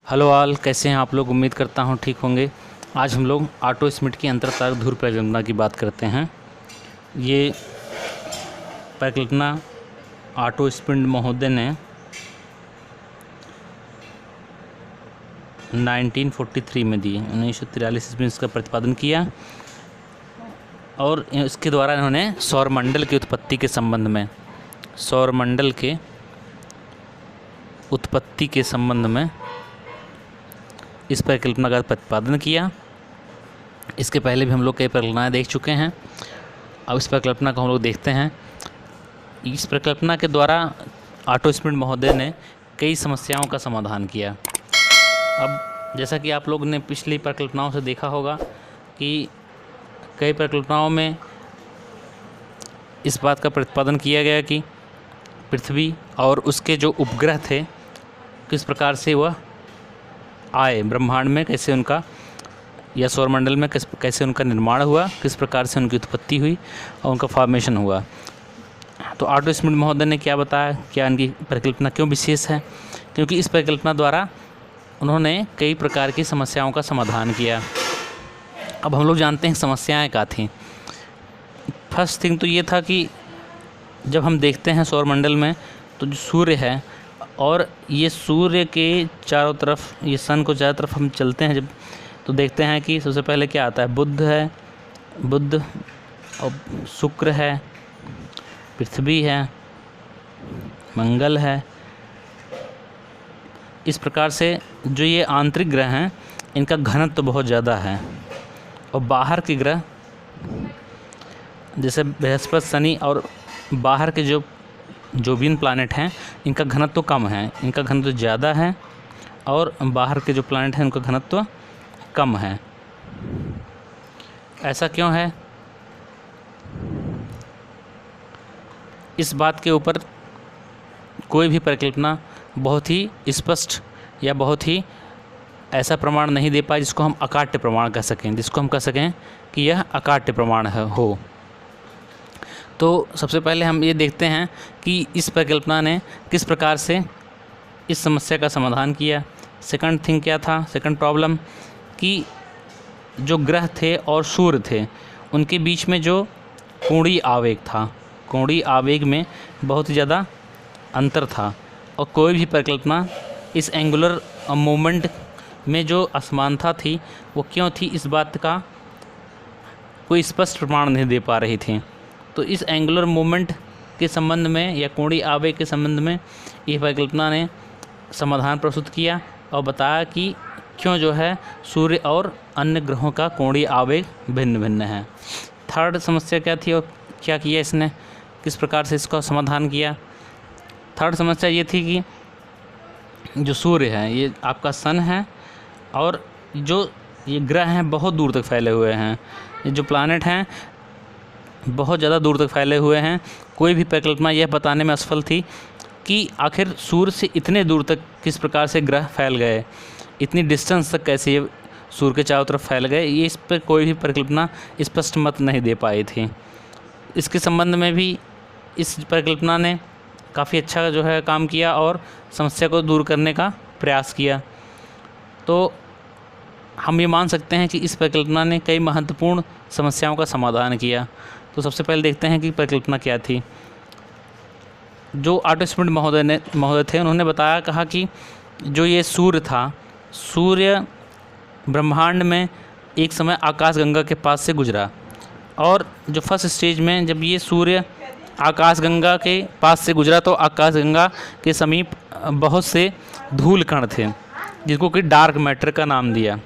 Hello all, कैसे हैं आप लोग। उम्मीद करता हूं ठीक होंगे। आज हम लोग ऑटो स्मिट की अंतरतारक धुर परिकल्पना की बात करते हैं। ये परिकल्पना ऑटो स्मिट महोदय ने 1943 में दी। 1943 में इसका प्रतिपादन किया और इसके द्वारा इन्होंने सौरमंडल की उत्पत्ति के संबंध में इस परिकल्पना का प्रतिपादन किया। इसके पहले भी हम लोग कई परिकल्पनाएं देख चुके हैं। अब इस परिकल्पना को हम लोग देखते हैं। इस परिकल्पना के द्वारा ऑटो स्मिट महोदय ने कई समस्याओं का समाधान किया। अब जैसा कि आप लोग ने पिछली परिकल्पनाओं से देखा होगा कि कई परिकल्पनाओं में इस बात का प्रतिपादन किया गया कि पृथ्वी और उसके जो उपग्रह थे किस प्रकार से वह आए, ब्रह्मांड में कैसे उनका या सौरमंडल में कैसे उनका निर्माण हुआ, किस प्रकार से उनकी उत्पत्ति हुई और उनका फॉर्मेशन हुआ। तो ऑटो स्मिट महोदय ने क्या बताया, क्या इनकी परिकल्पना क्यों विशेष है, क्योंकि इस परिकल्पना द्वारा उन्होंने कई प्रकार की समस्याओं का समाधान किया। अब हम लोग जानते हैं समस्याएं क्या थीं। फर्स्ट थिंग तो ये था कि जब हम देखते हैं सौरमंडल में तो जो सूर्य है और ये सूर्य के चारों तरफ, ये सन को चारों तरफ हम चलते हैं जब, तो देखते हैं कि सबसे पहले क्या आता है, बुध और शुक्र है, पृथ्वी है, मंगल है। इस प्रकार से जो ये आंतरिक ग्रह हैं इनका घनत्व तो बहुत ज़्यादा है और बाहर के ग्रह जैसे बृहस्पति, शनि और बाहर के जो भी प्लानट हैं इनका घनत्व तो कम है, इनका घनत्व ज़्यादा है और बाहर के जो प्लानट हैं उनका घनत्व कम है। ऐसा क्यों है? इस बात के ऊपर कोई भी परिकल्पना बहुत ही स्पष्ट या बहुत ही ऐसा प्रमाण नहीं दे पाए जिसको हम अकाट्य प्रमाण कह सकें, जिसको हम कह सकें कि यह अकाट्य प्रमाण हो। तो सबसे पहले हम ये देखते हैं कि इस परिकल्पना ने किस प्रकार से इस समस्या का समाधान किया। सेकंड थिंग क्या था, सेकंड प्रॉब्लम, कि जो ग्रह थे और सूर्य थे उनके बीच में जो कोणीय आवेग था, कोणीय आवेग में बहुत ज़्यादा अंतर था और कोई भी परिकल्पना इस एंगुलर मोमेंट में जो असमानता थी वो क्यों थी, इस बात का कोई स्पष्ट प्रमाण नहीं दे पा रही थी। तो इस एंगुलर मोमेंट के संबंध में या कोणीय आवेग के संबंध में यह परिकल्पना ने समाधान प्रस्तुत किया और बताया कि क्यों जो है सूर्य और अन्य ग्रहों का कोणीय आवेग भिन्न भिन्न है। थर्ड समस्या क्या थी और क्या किया इसने, किस प्रकार से इसका समाधान किया। थर्ड समस्या ये थी कि जो सूर्य है ये आपका सन है और जो ये ग्रह हैं बहुत दूर तक फैले हुए हैं, ये जो प्लानट हैं बहुत ज़्यादा दूर तक फैले हुए हैं। कोई भी परिकल्पना यह बताने में असफल थी कि आखिर सूर्य से इतने दूर तक किस प्रकार से ग्रह फैल गए, इतनी डिस्टेंस तक कैसे ये सूर्य के चारों तरफ फैल गए, ये इस पर कोई भी परिकल्पना स्पष्ट मत नहीं दे पाई थी। इसके संबंध में भी इस परिकल्पना ने काफ़ी अच्छा जो है काम किया और समस्या को दूर करने का प्रयास किया। तो हम ये मान सकते हैं कि इस परिकल्पना ने कई महत्वपूर्ण समस्याओं का समाधान किया। तो सबसे पहले देखते हैं कि परिकल्पना क्या थी। जो ऑटो स्मिट महोदय थे उन्होंने बताया, कहा कि जो ये सूर्य था, सूर्य ब्रह्मांड में एक समय आकाशगंगा के पास से गुजरा और जो फर्स्ट स्टेज में जब ये सूर्य आकाशगंगा के पास से गुजरा तो आकाशगंगा के समीप बहुत से धूल कण थे जिसको कि डार्क मैटर का नाम दिया,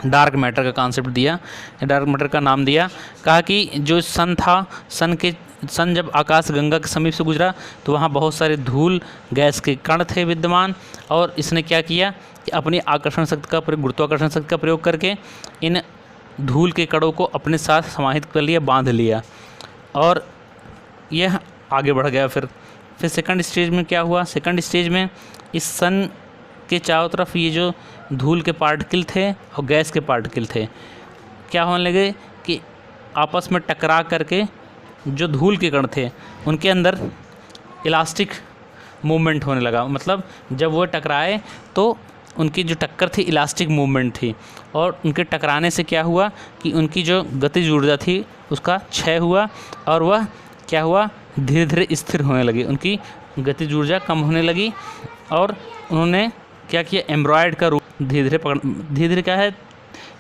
डार्क मैटर का कॉन्सेप्ट दिया, डार्क मैटर का नाम दिया। कहा कि जो सन था, सन जब आकाशगंगा के समीप से गुजरा तो वहाँ बहुत सारे धूल गैस के कण थे विद्यमान और इसने क्या किया कि अपनी आकर्षण शक्ति का प्रयोग, गुरुत्वाकर्षण शक्ति का प्रयोग करके इन धूल के कणों को अपने साथ समाहित कर लिया, बांध लिया और यह आगे बढ़ गया। फिर सेकंड स्टेज में क्या हुआ, सेकंड स्टेज में इस सन के चारों तरफ ये जो धूल के पार्टिकल थे और गैस के पार्टिकल थे क्या होने लगे कि आपस में टकरा करके जो धूल के कण थे उनके अंदर इलास्टिक मूवमेंट होने लगा। मतलब जब वो टकराए तो उनकी जो टक्कर थी इलास्टिक मूवमेंट थी, और उनके टकराने से क्या हुआ कि उनकी जो गतिज ऊर्जा थी उसका क्षय हुआ, और वह क्या हुआ, धीरे धीरे स्थिर होने लगी, उनकी गतिज ऊर्जा कम होने लगी। और उन्होंने क्या किया, एम्ब्रॉयड का रूप धीरे धीरे क्या है,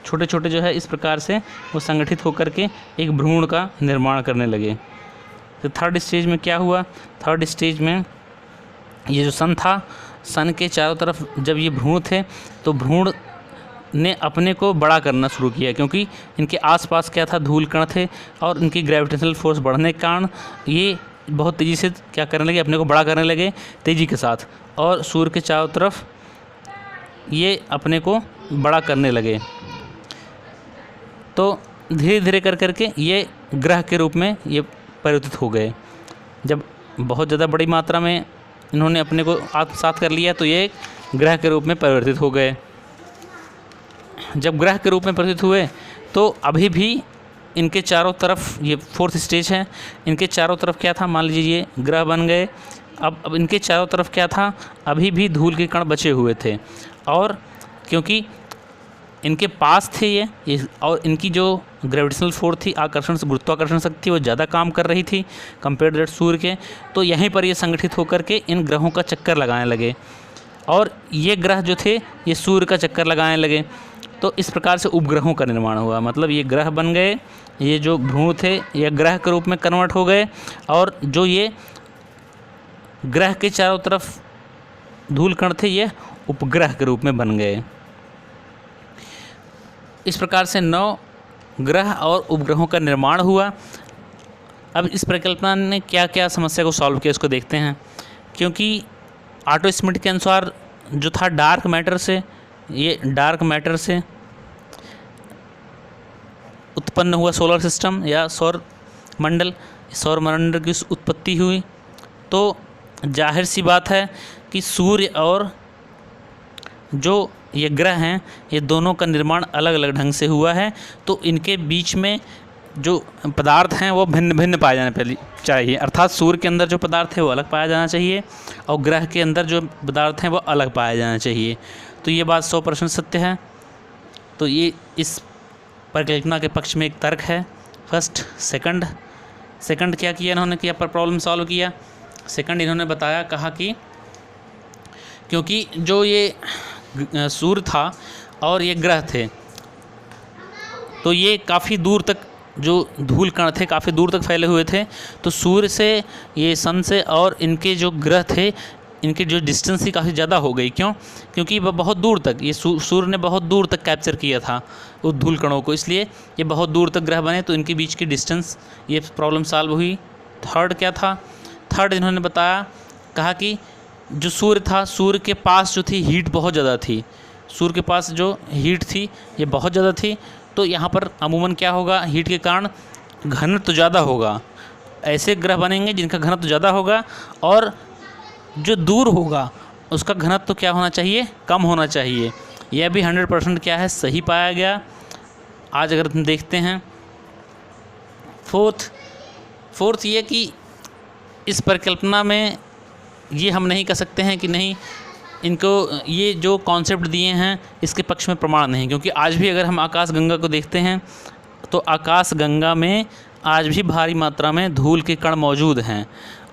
छोटे छोटे जो है इस प्रकार से वो संगठित होकर के एक भ्रूण का निर्माण करने लगे। तो थर्ड स्टेज में क्या हुआ, थर्ड स्टेज में ये जो सन था, सन के चारों तरफ जब ये भ्रूण थे तो भ्रूण ने अपने को बड़ा करना शुरू किया, क्योंकि इनके आसपास क्या था, धूल कण थे, और इनकी ग्रेविटेशनल फोर्स बढ़ने के कारण ये बहुत तेज़ी से क्या करने लगे, अपने को बड़ा करने लगे तेज़ी के साथ, और सूर्य के चारों तरफ ये अपने को बड़ा करने लगे। तो धीरे धीरे कर करके ये ग्रह के रूप में ये परिवर्तित हो गए। जब बहुत ज़्यादा बड़ी मात्रा में इन्होंने अपने को आत्मसात कर लिया तो ये ग्रह के रूप में परिवर्तित हो गए। जब ग्रह के रूप में परिवर्तित हुए तो अभी भी इनके चारों तरफ, ये फोर्थ स्टेज है, इनके चारों तरफ क्या था, मान लीजिए ये ग्रह बन गए। अब इनके चारों तरफ क्या था, अभी भी धूल के कण बचे हुए थे, और क्योंकि इनके पास थे ये और इनकी जो ग्रेविटेशनल फोर्स थी, गुरुत्वाकर्षण शक्ति, वो ज़्यादा काम कर रही थी कंपेयर टू दैट सूर्य के, तो यहीं पर ये संगठित होकर के इन ग्रहों का चक्कर लगाने लगे, और ये ग्रह जो थे ये सूर्य का चक्कर लगाने लगे। तो इस प्रकार से उपग्रहों का निर्माण हुआ, मतलब ये ग्रह बन गए, ये जो भ्रूण थे ये ग्रह के रूप में कन्वर्ट हो गए, और जो ये ग्रह के चारों तरफ धूल कण थे ये उपग्रह के रूप में बन गए। इस प्रकार से 9 ग्रह और उपग्रहों का निर्माण हुआ। अब इस परिकल्पना ने क्या क्या समस्या को सॉल्व किया इसको देखते हैं। क्योंकि ऑटो स्मिथ के अनुसार जो था डार्क मैटर से उत्पन्न हुआ सोलर सिस्टम या सौर मंडल की उत्पत्ति हुई, तो जाहिर सी बात है कि सूर्य और जो ये ग्रह हैं ये दोनों का निर्माण अलग अलग ढंग से हुआ है, तो इनके बीच में जो पदार्थ हैं वो भिन्न भिन्न पाए जाने चाहिए। अर्थात सूर्य के अंदर जो पदार्थ है वो अलग पाया जाना चाहिए, और ग्रह के अंदर जो पदार्थ हैं वो अलग पाया जाना चाहिए। तो ये बात 100% सत्य है। तो ये इस परिकल्पना के पक्ष में एक तर्क है। फर्स्ट सेकंड क्या किया इन्होंने, क्या पर प्रॉब्लम सॉल्व किया। सेकंड इन्होंने बताया, कहा कि क्योंकि जो ये सूर्य था और ये ग्रह थे तो ये काफ़ी दूर तक जो धूल कण थे काफ़ी दूर तक फैले हुए थे, तो सूर्य से, ये सन से और इनके जो ग्रह थे इनकी जो डिस्टेंस थी काफ़ी ज़्यादा हो गई। क्यों? क्योंकि वह बहुत दूर तक, ये सूर्य ने बहुत दूर तक कैप्चर किया था उस धूल कणों को, इसलिए ये बहुत दूर तक ग्रह बने, तो इनके बीच की डिस्टेंस, ये प्रॉब्लम सॉल्व हुई। थर्ड क्या था, थर्ड इन्होंने बताया, कहा कि जो सूर्य था, सूर्य के पास जो थी हीट बहुत ज़्यादा थी, सूर्य के पास जो हीट थी ये बहुत ज़्यादा थी, तो यहाँ पर अमूमन क्या होगा, हीट के कारण घनत्व ज़्यादा होगा। ऐसे ग्रह बनेंगे जिनका घनत्व ज़्यादा होगा, और जो दूर होगा उसका घनत्व क्या होना चाहिए, कम होना चाहिए। यह भी 100% क्या है, सही पाया गया। आज अगर हम देखते हैं फोर्थ ये कि इस परिकल्पना में ये हम नहीं कह सकते हैं कि नहीं, इनको ये जो कॉन्सेप्ट दिए हैं इसके पक्ष में प्रमाण नहीं, क्योंकि आज भी अगर हम आकाशगंगा को देखते हैं तो आकाशगंगा में आज भी भारी मात्रा में धूल के कण मौजूद हैं,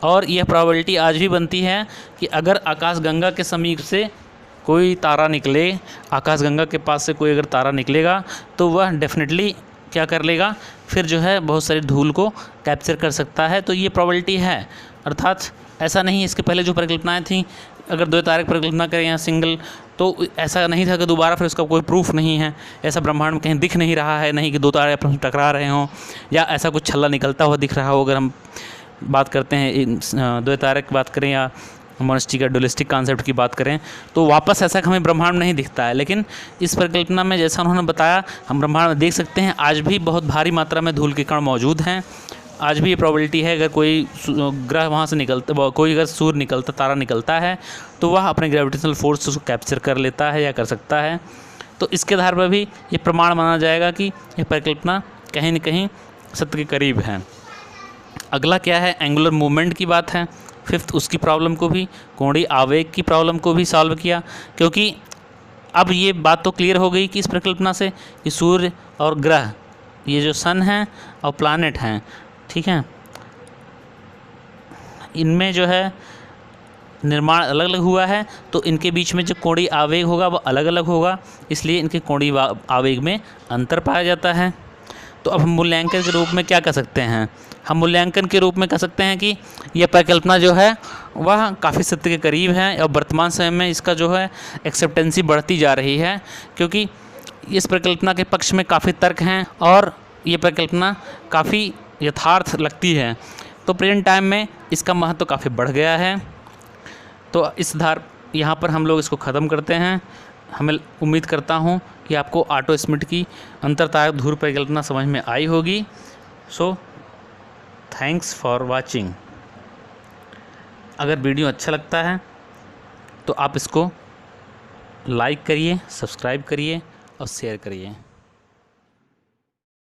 और यह प्रोबेबिलिटी आज भी बनती है कि अगर आकाशगंगा के समीप से कोई तारा निकले, आकाशगंगा के पास से कोई अगर तारा निकलेगा तो वह डेफिनेटली क्या कर लेगा, फिर जो है बहुत सारी धूल को कैप्चर कर सकता है। तो ये प्रोबेबिलिटी है। अर्थात ऐसा नहीं, इसके पहले जो परिकल्पनाएं थी, अगर 2 तारे की परिकल्पना करें या सिंगल, तो ऐसा नहीं था कि दोबारा फिर उसका कोई प्रूफ नहीं है, ऐसा ब्रह्मांड में कहीं दिख नहीं रहा है, नहीं कि 2 तारे आपस में टकरा रहे हों या ऐसा कुछ छल्ला निकलता हुआ दिख रहा हो। अगर हम बात करते हैं 2 तारे की बात करें या मोनेस्टी का डुअलिस्टिक कॉन्सेप्ट की बात करें, तो वापस ऐसा हमें ब्रह्मांड नहीं दिखता है। लेकिन इस परिकल्पना में जैसा उन्होंने बताया, हम ब्रह्मांड में देख सकते हैं आज भी बहुत भारी मात्रा में धूल के कण मौजूद हैं। आज भी ये प्रोबेबिलिटी है, अगर कोई ग्रह वहाँ से निकलता, कोई अगर सूर्य निकलता, तारा निकलता है, तो वह अपने ग्रेविटेशनल फोर्स को कैप्चर कर लेता है या कर सकता है। तो इसके आधार पर भी ये प्रमाण माना जाएगा कि यह परिकल्पना कहीं न कहीं सत्य के करीब है। अगला क्या है, एंगुलर मूवमेंट की बात है। फिफ्थ, उसकी प्रॉब्लम को भी, कोणीय आवेग की प्रॉब्लम को भी सॉल्व किया, क्योंकि अब ये बात तो क्लियर हो गई कि इस परिकल्पना से कि सूर्य और ग्रह, ये जो सन हैं और प्लानेट हैं, ठीक है, इनमें जो है निर्माण अलग अलग हुआ है, तो इनके बीच में जो कोणीय आवेग होगा वो अलग अलग होगा, इसलिए इनके कोणीय आवेग में अंतर पाया जाता है। तो अब हम मूल्यांकन के रूप में क्या कर सकते हैं? हम मूल्यांकन के रूप में कह सकते हैं कि यह परिकल्पना जो है वह काफ़ी सत्य के करीब है और वर्तमान समय में इसका जो है एक्सेप्टेंसी बढ़ती जा रही है, क्योंकि इस परिकल्पना के पक्ष में काफ़ी तर्क हैं और ये परिकल्पना काफ़ी यथार्थ लगती है। तो प्रेजेंट टाइम में इसका महत्व काफ़ी बढ़ गया है। तो यहाँ पर हम लोग इसको ख़त्म करते हैं। हमें उम्मीद करता हूँ कि आपको ऑटो स्मिथ की अंतर्तारक ध्रुव परिकल्पना समझ में आई होगी। So thanks for watching. अगर वीडियो अच्छा लगता है तो आप इसको लाइक करिए, सब्सक्राइब करिए और शेयर करिए।